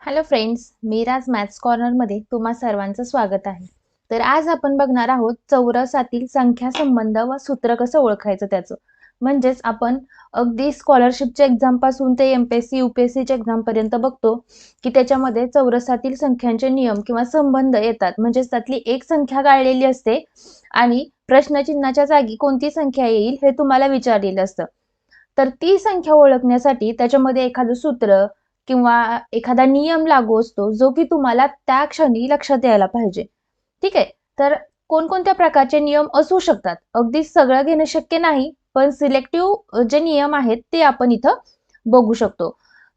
Hello friends, मीराज maths कॉर्नरमध्ये तुम्हा सर्वांचं स्वागत आहे. तर आज आपण बघणार आहोत चौरसातील संख्या संबंध व सूत्र कसं ओळखायचं त्याचं. म्हणजेच आपण अगदी स्कॉलरशिपच्या एक्झाम पासून ते एमपीएससी यूपीएससीच्या एक्झाम पर्यंत बघतो की त्याच्यामध्ये चौरसातील संख्यांचे नियम किंवा संबंध येतात. म्हणजेच त्यातली एक संख्या गाळलेली असते आणि प्रश्नचिन्हाच्या जागी कोणती संख्या येईल हे तुम्हाला विचारलेलं असतं. तर ती संख्या ओळखण्यासाठी त्याच्यामध्ये एखादं सूत्र किंवा एखादा नियम लागू असतो जो की तुम्हाला त्या क्षणी लक्षात यायला पाहिजे. ठीक आहे. तर कोणकोणत्या प्रकारचे नियम असू शकतात, अगदी सगळं घेणं शक्य नाही, पण सिलेक्टिव्ह जे नियम आहेत ते आपण इथं बघू शकतो.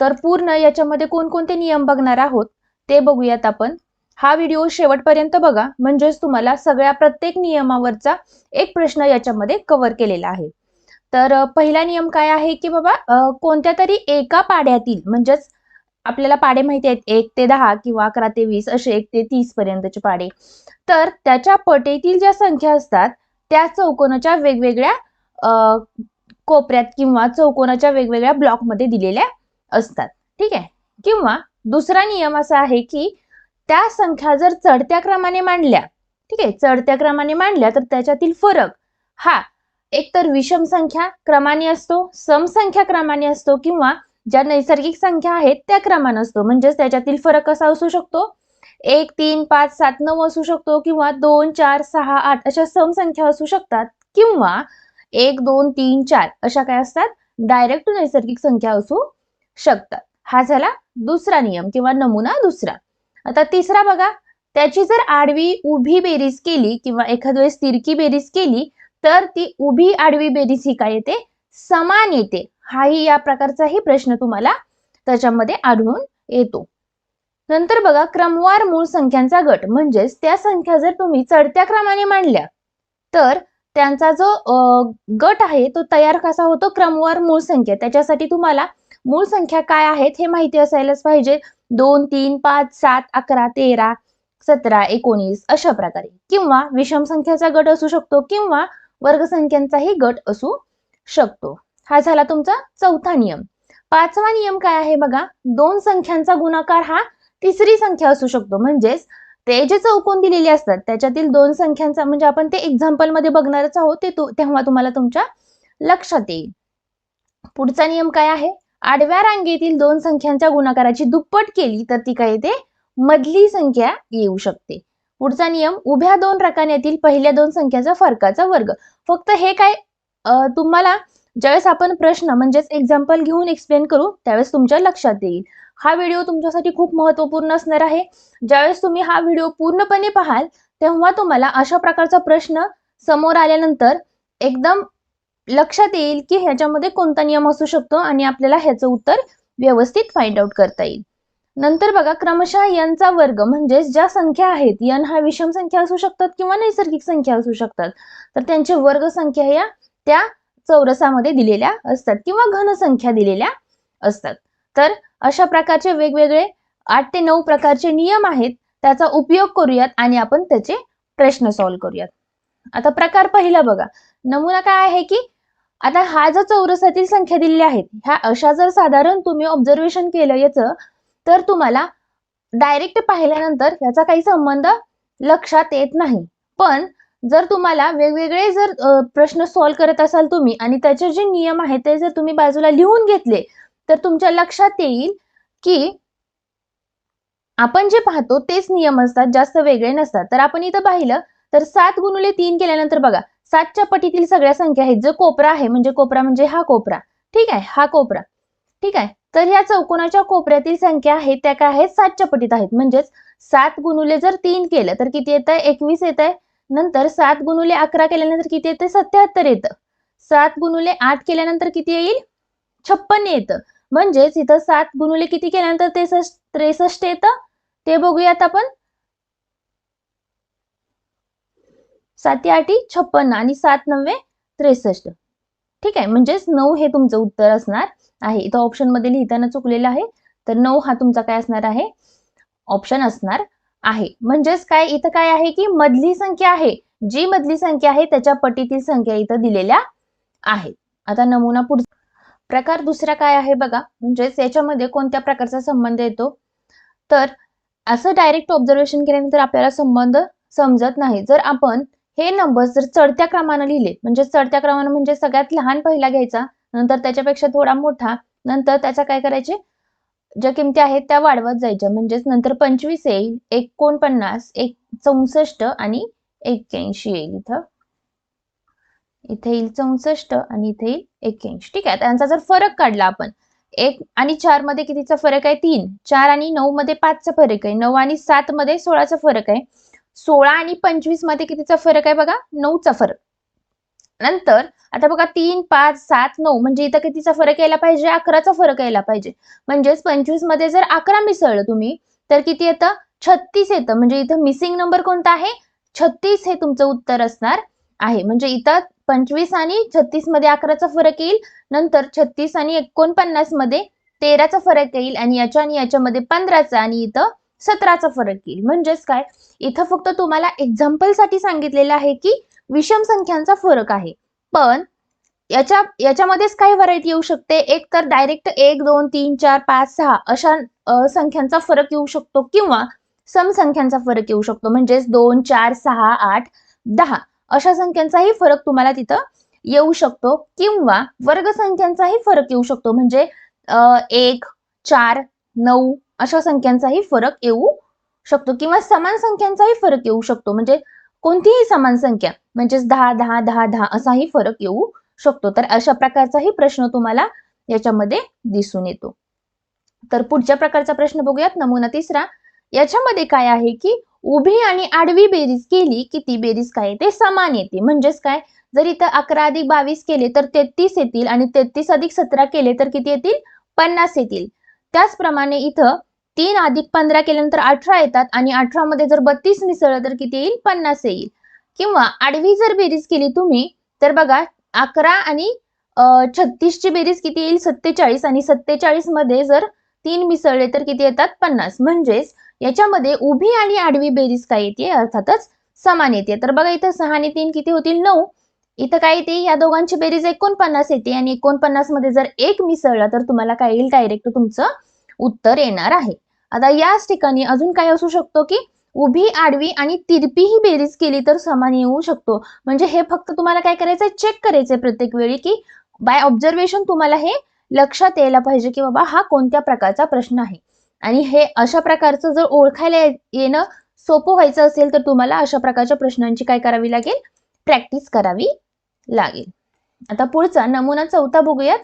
तर पूर्ण याच्यामध्ये कोणकोणते नियम बघणार आहोत ते बघूयात आपण. हा व्हिडिओ शेवटपर्यंत बघा, म्हणजेच तुम्हाला सगळ्या प्रत्येक नियमावरचा एक प्रश्न याच्यामध्ये कव्हर केलेला आहे. तर पहिला नियम काय आहे की बाबा कोणत्या तरी एका पाड्यातील, म्हणजेच आपल्याला पाडे माहिती आहेत 1 ते 10 किंवा 11 ते 20 असे 1 ते 30 पर्यंतचे पाडे. तर त्याच्या पटीतील ज्या संख्या असतात त्या चौकोनाच्या वेगवेगळ्या कोपऱ्यात किंवा चौकोनाच्या वेगवेगळ्या ब्लॉकमध्ये दिलेल्या असतात. ठीक आहे. किंवा दुसरा नियम असा आहे की त्या संख्या जर चढत्या क्रमाने मांडल्या, ठीक आहे, चढत्या क्रमाने मांडल्या तर त्याच्यातील फरक हा एकतर विषम संख्या क्रमाने असतो, समसंख्या क्रमाने असतो किंवा ज्या नैसर्गिक संख्या आहेत त्या क्रमाने असतो. म्हणजेच त्याच्यातील फरक कसा असू शकतो, 1 3 5 7 9 असू शकतो किंवा 2 4 6 8 अशा समसंख्या असू शकतात किंवा 1 2 3 4 अशा काय असतात, डायरेक्ट नैसर्गिक संख्या असू शकतात. हा झाला दुसरा नियम किंवा नमुना दुसरा. आता तिसरा बघा, त्याची जर आडवी उभी बेरीज केली किंवा एखाद्या वेळेस तिरकी बेरीज केली तर ती उभी आडवी बेरीज ही काय येते, समान येते. हाही या प्रकारचाही प्रश्न तुम्हाला त्याच्यामध्ये आढळून येतो. नंतर बघा, क्रमवार मूळ संख्यांचा गट, म्हणजेच त्या संख्या जर तुम्ही चढत्या क्रमाने मांडल्या तर त्यांचा जो गट आहे तो तयार कसा होतो, क्रमवार मूळ संख्या. त्याच्यासाठी तुम्हाला मूळ संख्या काय आहेत हे माहिती असायलाच पाहिजे. 2 3 5 7 11 13 17 19 अशा प्रकारे. किंवा विषम संख्याचा गट असू शकतो किंवा वर्गसंख्यांचाही गट असू शकतो. हा झाला तुमचा चौथा नियम. पाचवा नियम काय आहे बघा, दोन संख्यांचा गुणाकार हा तिसरी संख्या असू शकतो. म्हणजेच ते जे चौकोन दिलेले असतात त्याच्यातील दोन संख्यांचा, म्हणजे आपण ते एक्झाम्पल मध्ये बघणारच आहोत, ते तेव्हा तुम्हाला तुमच्या लक्षात येईल. पुढचा नियम काय आहे, आडव्या रांगेतील दोन संख्यांच्या गुणाकाराची दुप्पट केली तर ती काय येते, मधली संख्या येऊ शकते. पुढचा नियम, उभ्या दोन रकान्यातील पहिल्या दोन संख्याचा फरकाचा वर्ग. फक्त हे काय तुम्हाला ज्यावेळेस आपण प्रश्न म्हणजेच एक्झाम्पल घेऊन एक्सप्लेन करू त्यावेळेस तुमच्या लक्षात येईल. हा व्हिडिओ तुमच्यासाठी खूप महत्त्वपूर्ण असणार आहे. ज्यावेळेस तुम्ही हा व्हिडिओ पूर्णपणे पाहाल तेव्हा तुम्हाला अशा प्रकारचा प्रश्न समोर आल्यानंतर एकदम लक्षात येईल की ह्याच्यामध्ये कोणता नियम असू शकतो आणि आपल्याला ह्याचं उत्तर व्यवस्थित फाइंड आउट करता येईल. नंतर बघा, क्रमशः n चा वर्ग, म्हणजेच ज्या संख्या आहेत, n हा विषम संख्या असू शकतात किंवा नैसर्गिक संख्या असू शकतात, तर त्यांचे वर्ग संख्या या त्या चौरसामध्ये दिलेल्या असतात किंवा घन संख्या दिलेल्या असतात. तर अशा प्रकारचे वेगवेगळे 8 ते 9 प्रकारचे नियम आहेत, त्याचा उपयोग करूयात आणि आपण त्याचे प्रश्न सॉल्व्ह करूयात. आता प्रकार पहिला बघा, नमुना काय आहे की आता हा जो चौरसातील संख्या दिलेल्या आहेत ह्या अशा जर साधारण तुम्ही ऑब्झर्वेशन केलं याचं, तर तुम्हाला डायरेक्ट पाहिल्यानंतर याचा काही संबंध लक्षात येत नाही. पण जर तुम्हाला वेगवेगळे जर प्रश्न सॉल्व्ह करत असाल तुम्ही आणि त्याचे जे नियम आहेत ते जर तुम्ही बाजूला लिहून घेतले तर तुमच्या लक्षात येईल की आपण जे पाहतो तेच नियम असतात, जास्त वेगळे नसतात. तर आपण इथं पाहिलं तर 7 गुणिले 3 केल्यानंतर बघा 7च्या पटीतील सगळ्या संख्या आहेत. जो कोपरा आहे, म्हणजे कोपरा म्हणजे हा कोपरा, ठीक आहे, हा कोपरा, ठीक आहे. तर ह्या चौकोनाच्या कोपऱ्यातील संख्या आहेत त्या काय आहेत, 7च्या पटीत आहेत. म्हणजेच 7 गुणिले जर 3 केलं तर किती येतंय, 21 येतंय. नंतर 7 गुणिले 11 केल्यानंतर किती येतं, 77 येतं. 7 गुणिले 8 केल्यानंतर किती येईल, 56 येतं. म्हणजेच इथं 7 गुणिले किती केल्यानंतर 63 येतं, ते बघूयात आपण. 7 8 56 आणि 7 9 63, ठीक आहे. म्हणजेच 9 हे तुमचं उत्तर असणार आहे. इथं ऑप्शन मध्ये लिहिताना चुकलेलं आहे, तर 9 हा तुमचा काय असणार आहे, ऑप्शन असणार आहे. म्हणजेच काय इथं काय आहे की मधली संख्या आहे, जी मधली संख्या आहे त्याच्या पटीतील संख्या इथं दिलेल्या आहेत. आता नमुना पुढचा प्रकार दुसरा काय आहे बघा, म्हणजेच याच्यामध्ये कोणत्या प्रकारचा संबंध येतो, तर असं डायरेक्ट ऑब्झर्वेशन केल्यानंतर आपल्याला संबंध समजत नाही. जर आपण हे नंबर्स जर चढत्या क्रमाने लिहिले, म्हणजे चढत्या क्रमाने म्हणजे सगळ्यात लहान पहिला घ्यायचा, नंतर त्याच्यापेक्षा थोडा मोठा, नंतर त्याचा काय करायचे, ज्या किमती आहेत त्या वाढवत जायच्या. म्हणजेच नंतर 25 येईल, 49, 64 आणि 81 येईल. इथे येईल 64 आणि इथे येईल 81. ठीक आहे. त्यांचा जर फरक काढला आपण, 1 आणि 4 मध्ये कितीचा फरक आहे? 3. 4 आणि 9 मध्ये 5 चा फरक आहे. 9 आणि 7 मध्ये 16 चा फरक आहे. 16 आणि 25 मध्ये कितीचा फरक आहे बघा? 9 चा फरक. नंतर आता बघा 3, 5, 7, 9 म्हणजे इथं कितीचा फरक यायला पाहिजे? 11 चा फरक यायला पाहिजे. म्हणजेच 25 मध्ये जर 11 मिसळलं तुम्ही तर किती येतं? 36 येतं. म्हणजे इथं मिसिंग नंबर कोणता आहे? 36 हे तुमचं उत्तर असणार आहे. म्हणजे इथं 25 आणि 36 मध्ये 11चा फरक येईल. नंतर 36 आणि 49 मध्ये 13चा फरक येईल आणि याच्यामध्ये 15चा आणि इथं 17चा फरक येईल. म्हणजेच काय, इथं फक्त तुम्हाला एक्झाम्पल साठी सांगितलेलं आहे की विषम संख्यांचा फरक आहे. पण याच्यामध्येच काही व्हरायटी येऊ शकते. एक तर डायरेक्ट 1, 2, 3, 4, 5, 6 अशा संख्यांचा फरक येऊ शकतो किंवा सम संख्यांचा फरक येऊ शकतो. म्हणजेच 2, 4, 6, 8, 10 अशा संख्यांचाही फरक तुम्हाला तिथं येऊ शकतो किंवा वर्ग संख्यांचाही फरक येऊ शकतो. म्हणजे 1, 4, 9 अशा संख्यांचाही फरक येऊ शकतो किंवा समान संख्यांचाही फरक येऊ शकतो. म्हणजे कोणतीही समान संख्या म्हणजेच 10, 10, 10, 10 असाही फरक येऊ शकतो. तर अशा प्रकारचाही प्रश्न तुम्हाला याच्यामध्ये दिसून येतो. तर पुढच्या प्रकारचा प्रश्न बघूयात. नमुना 3. याच्यामध्ये काय आहे की उभी आणि आडवी बेरीज केली की ती बेरीज काय येते? समान येते. म्हणजेच काय, जर इथं 11 अधिक 22 केले तर 33 येतील आणि 33 अधिक 17 केले तर किती येतील? 50 येतील. त्याचप्रमाणे इथं 3 अधिक 15 केल्यानंतर 18 येतात आणि 18 मध्ये जर 32 मिसळलं तर किती येईल? 50 येईल. किंवा आडवी जर बेरीज केली तुम्ही तर बघा 11 आणि 36 ची बेरीज किती येईल? 47 आणि 47 मध्ये जर 3 मिसळले तर किती येतात? 50. म्हणजेच याच्यामध्ये उभी आणि आडवी बेरीज काय येते? अर्थातच समान येते. तर बघा इथं 6 आणि 3 किती होतील? 9. इथं काय येते? या दोघांची बेरीज 49 येते आणि 49 मध्ये जर 1 मिसळला तर तुम्हाला काय येईल? डायरेक्ट तुमचं उत्तर येणार आहे. आता याच ठिकाणी अजून काय असू शकतो की उभी, आडवी आणि तिरपी ही बेरीज केली तर समान येऊ शकतो. म्हणजे हे फक्त तुम्हाला काय करायचंय? चेक करायचंय प्रत्येक वेळी की बाय ऑब्झर्वेशन तुम्हाला हे लक्षात यायला पाहिजे की बाबा हा कोणत्या प्रकारचा प्रश्न आहे. आणि हे अशा प्रकारचं जर ओळखायला येणं सोपं व्हायचं असेल तर तुम्हाला अशा प्रकारच्या प्रश्नांची काय करावी लागेल? प्रॅक्टिस करावी लागेल. आता पुढचा नमुना 4 बघूयात.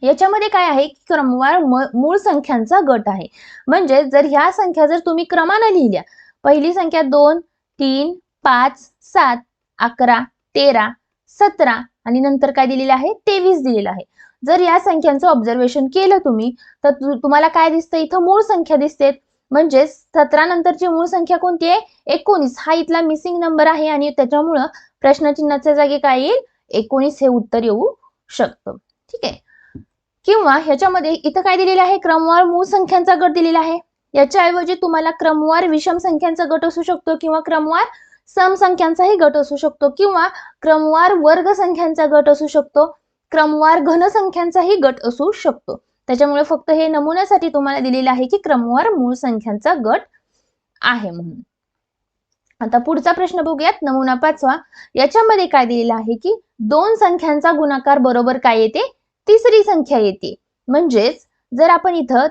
याच्यामध्ये काय आहे की क्रमवार मूळ संख्यांचा गट आहे. म्हणजे जर ह्या संख्या जर तुम्ही क्रमाने लिहिल्या, पहिली संख्या 2, 3, 5, 7, 11, 13, 17 आणि नंतर काय दिलेलं आहे? 23 दिलेलं आहे. जर या संख्यांचं ऑब्झर्वेशन केलं तुम्ही तर तुम्हाला काय दिसतं? इथं मूळ संख्या दिसते. म्हणजे 17 नंतरची मूळ संख्या कोणती आहे? 19. हा इथला मिसिंग नंबर आहे आणि त्याच्यामुळं प्रश्नचिन्हाच्या जागी काय येईल? 19 हे उत्तर येऊ शकतं. ठीक आहे. किंवा ह्याच्यामध्ये इथं काय दिलेलं आहे? क्रमवार मूळ संख्यांचा गट दिलेला आहे. याच्याऐवजी तुम्हाला क्रमवार विषम संख्यांचा गट असू शकतो किंवा क्रमवार सम संख्यांचाही गट असू शकतो किंवा क्रमवार वर्ग संख्यांचा गट असू शकतो, क्रमवार घन संख्यांचाही गट असू शकतो. त्याच्यामुळे फक्त हे नमुन्यासाठी तुम्हाला दिलेलं आहे की क्रमवार मूळ संख्यांचा गट आहे म्हणून. आता पुढचा प्रश्न बघूयात. नमुना 5. याच्यामध्ये काय दिलेलं आहे की दोन संख्यांचा गुणाकार बरोबर काय येते? तिसरी संख्या येते. म्हणजेच जर आपण इथं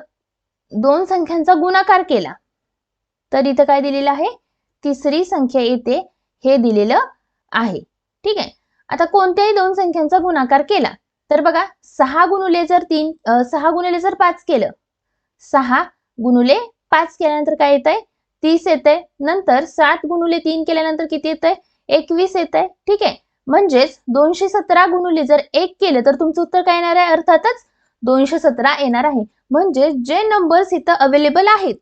दोन संख्यांचा गुणाकार केला तर इथं काय दिलेलं आहे? तिसरी संख्या येते हे दिलेलं आहे. ठीक आहे. आता कोणत्याही दोन संख्यांचा गुणाकार केला तर बघा 6 गुणिले जर 5 केलं, 6 गुणिले 5 केल्यानंतर काय येतंय? 30 येतंय. नंतर 7 गुणिले 3 केल्यानंतर किती येतंय? 21 येतंय. ठीक आहे. म्हणजेच 217 गुणिले जर 1 केलं तर तुमचं उत्तर काय येणार आहे? अर्थातच 217 येणार आहे. म्हणजे जे नंबर्स इथं अवेलेबल आहेत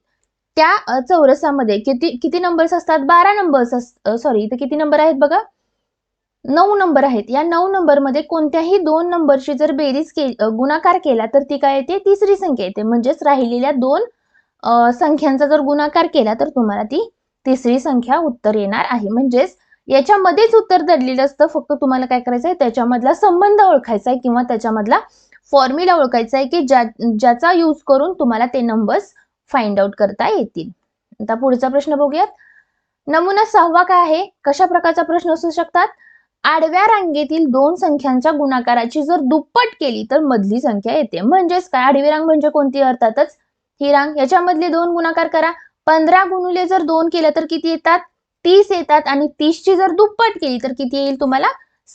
त्या चौरसामध्ये किती नंबर्स असतात? 12 नंबर्स सॉरी इथं किती नंबर आहेत बघा? 9 नंबर आहेत. या 9 नंबर मध्ये कोणत्याही दोन नंबरची जर बेरीज गुणाकार केला तर ती काय येते? तिसरी संख्या येते. म्हणजेच राहिलेल्या दोन संख्यांचा जर गुणाकार केला तर तुम्हाला ती तिसरी संख्या उत्तर येणार आहे. म्हणजेच याच्यामध्येच उत्तर दडलेलं असतं. फक्त तुम्हाला काय करायचंय? त्याच्यामधला संबंध ओळखायचा आहे किंवा त्याच्यामधला फॉर्म्युला ओळखायचा आहे की ज्याचा यूज करून तुम्हाला ते नंबर्स फाइंड आउट करता येतील. आता पुढचा प्रश्न बघूयात. नमुना 6वा काय आहे? कशा प्रकारचा प्रश्न असू शकतात? आडव्या रांगेतील दोन संख्यांच्या गुणाकाराची जर दुप्पट केली तर मधली संख्या येते. म्हणजेच काय? आडवी रांग म्हणजे कोणती? अर्थातच ही रांग. याच्यामधले दोन गुणाकार करा. 15 गुणिले जर 2 केलं तर किती येतात? 30 येतात. आणि 30 ची जर दुप्पट केली तर किती येईल तुम्हाला?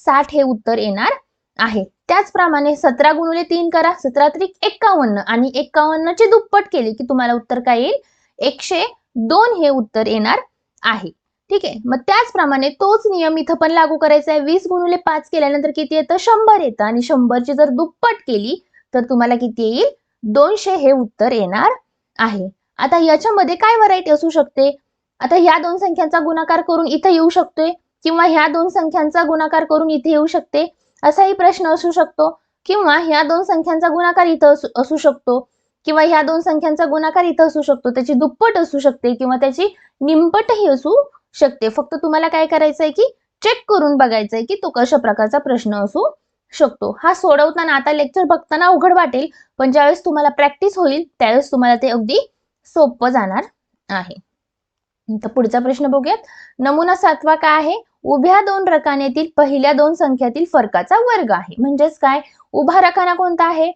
60 हे उत्तर येणार आहे. त्याचप्रमाणे 17 गुणिले 3 करा. 17 त्रिक 51 आणि 51 ची दुप्पट केली की तुम्हाला उत्तर काय येईल? 102 हे उत्तर येणार आहे. ठीक आहे. मग त्याचप्रमाणे तोच नियम इथं पण लागू करायचा आहे. 20 गुणिले 5 केल्यानंतर किती येतं? 100 येतं. आणि 100 ची जर दुप्पट केली तर तुम्हाला किती येईल? 200 हे उत्तर येणार आहे. आता याच्यामध्ये काय व्हरायटी असू शकते? आता ह्या दोन संख्यांचा गुणाकार करून इथे येऊ शकतोय किंवा ह्या दोन संख्यांचा गुणाकार करून इथे येऊ शकते असाही प्रश्न असू शकतो, किंवा ह्या दोन संख्यांचा गुणाकार इथं असू शकतो, किंवा ह्या दोन संख्यांचा गुणाकार इथं असू शकतो, त्याची दुप्पट असू शकते किंवा त्याची निमपटही असू शकते. फक्त तुम्हाला काय करायचंय की चेक करून बघायचंय की तो कशा प्रकारचा प्रश्न असू शकतो. हा सोडवताना आता लेक्चर बघताना अवघड वाटेल, पण ज्यावेळेस तुम्हाला प्रॅक्टिस होईल त्यावेळेस तुम्हाला ते अगदी सोपं जाणार आहे. तर पुढचा प्रश्न बघूयात. नमुना 7वा काय आहे? उभ्या दोन रकानेतील पहिल्या दोन संख्यातील फरकाचा वर्ग आहे. म्हणजेच काय? उभा रकाना कोणता आहे?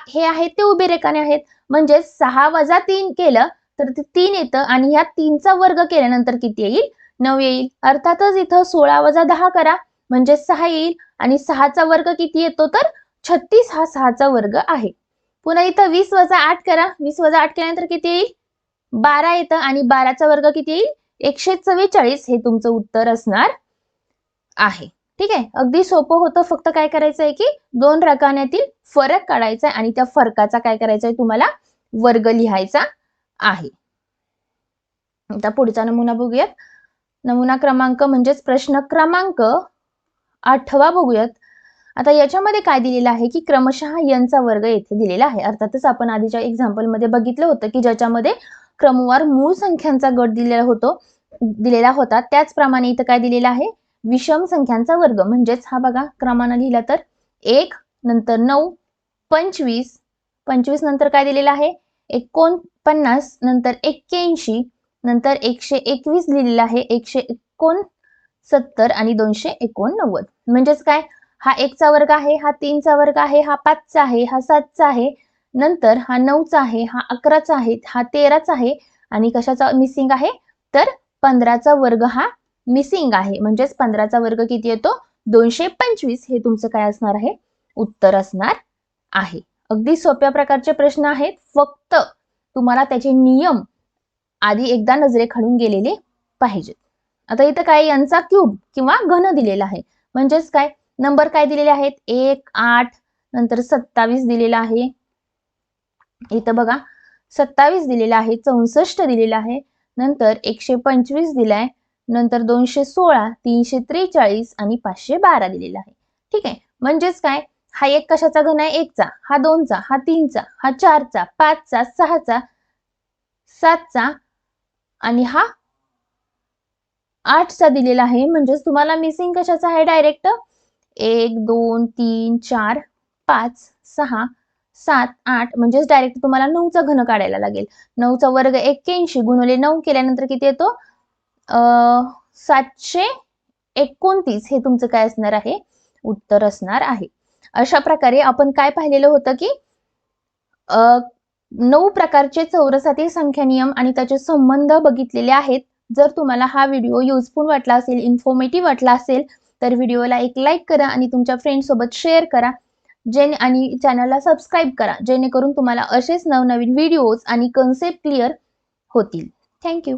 हे आहेत ते उभे रकाने आहेत. म्हणजे 6 वजा 3 केलं तर ते 3 येतं आणि ह्या 3चा वर्ग केल्यानंतर किती येईल? 9 येईल. अर्थातच इथं 16 वजा 10 करा म्हणजे 6 येईल. आणि 6चा वर्ग किती येतो? तर 36 हा 6चा वर्ग आहे. पुन्हा इथं 20 वजा 8 करा. 20 वजा 8 केल्यानंतर किती येईल? 12 येतं. आणि 12चा वर्ग किती येईल? 144 हे तुमचं उत्तर असणार आहे. ठीक आहे. अगदी सोपं होतं. फक्त काय करायचं आहे की दोन रकान्यातील फरक काढायचा आहे आणि त्या फरकाचा काय करायचा आहे? तुम्हाला वर्ग लिहायचा आहे. आता पुढचा नमुना बघूयात. नमुना क्रमांक म्हणजेच प्रश्न क्रमांक 8वा बघूयात. आता याच्यामध्ये काय दिलेलं आहे की क्रमशः यांचा वर्ग येथे दिलेला आहे. अर्थातच आपण आधीच्या एक्झाम्पल मध्ये बघितलं होतं की ज्याच्यामध्ये क्रमवार मूळ संख्यांचा गट दिलेला होता. त्याचप्रमाणे इथं काय दिलेलं आहे? विषम संख्यांचा वर्ग. म्हणजेच हा बघा क्रमाने लिहिला तर 1 नंतर 9 25 25 नंतर काय दिलेलं आहे? 49 नंतर 81 नंतर 121 लिहिलेला आहे. 169 आणि 289. म्हणजेच काय? हा 1चा वर्ग आहे, हा 3चा वर्ग आहे, हा 5चा आहे, हा 7चा आहे, नंतर हा 9चा आहे, हा 11चा आहे, हा 13चा आहे आणि कशाचा मिसिंग आहे? तर 15चा वर्ग हा मिसिंग आहे. म्हणजेच 15चा वर्ग किती येतो? 225 हे तुमचं काय असणार आहे? उत्तर असणार आहे. अगदी सोप्या प्रकारचे प्रश्न आहेत. फक्त तुम्हाला त्याचे नियम आधी एकदा नजरेखालून गेलेले पाहिजेत. आता इथं काय? यांचा क्यूब किंवा घन दिलेला आहे. म्हणजेच काय? नंबर काय दिलेले आहेत? 1 8 नंतर 27 दिलेला आहे. इथं बघा 27 दिलेला आहे, 64 दिलेला आहे, नंतर 125 दिलाय, नंतर 216 343 आणि 512 दिलेला आहे. ठीक आहे. म्हणजेच काय? हा एक कशाचा घन आहे? 1चा, हा 2चा, हा 3चा, हा 4चा, 5चा, 6चा, 7चा आणि हा 8चा दिलेला आहे. म्हणजेच तुम्हाला मिसिंग कशाचा आहे? डायरेक्ट 1 2 3 4 5 6 7 8 म्हणजेच डायरेक्ट तुम्हाला 9चा घन काढायला लागेल. 9चा वर्ग 81 गुणिले 9 केल्यानंतर किती येतो? 729 हे तुमचं काय असणार आहे? उत्तर असणार आहे. अशा प्रकारे आपण काय पाहिलेलं होतं की 9 प्रकारचे चौरसातील संख्या नियम आणि त्याचे संबंध बघितलेले आहेत. जर तुम्हाला हा व्हिडिओ युजफुल वाटला असेल, इन्फॉर्मेटिव्ह वाटला असेल तर व्हिडिओला एक लाईक करा आणि तुमच्या फ्रेंड सोबत शेअर करा. आणि चॅनलला सबस्क्राईब करा, जेणेकरून तुम्हाला असेच नवनवीन व्हिडिओज आणि कन्सेप्ट क्लिअर होतील. थँक्यू.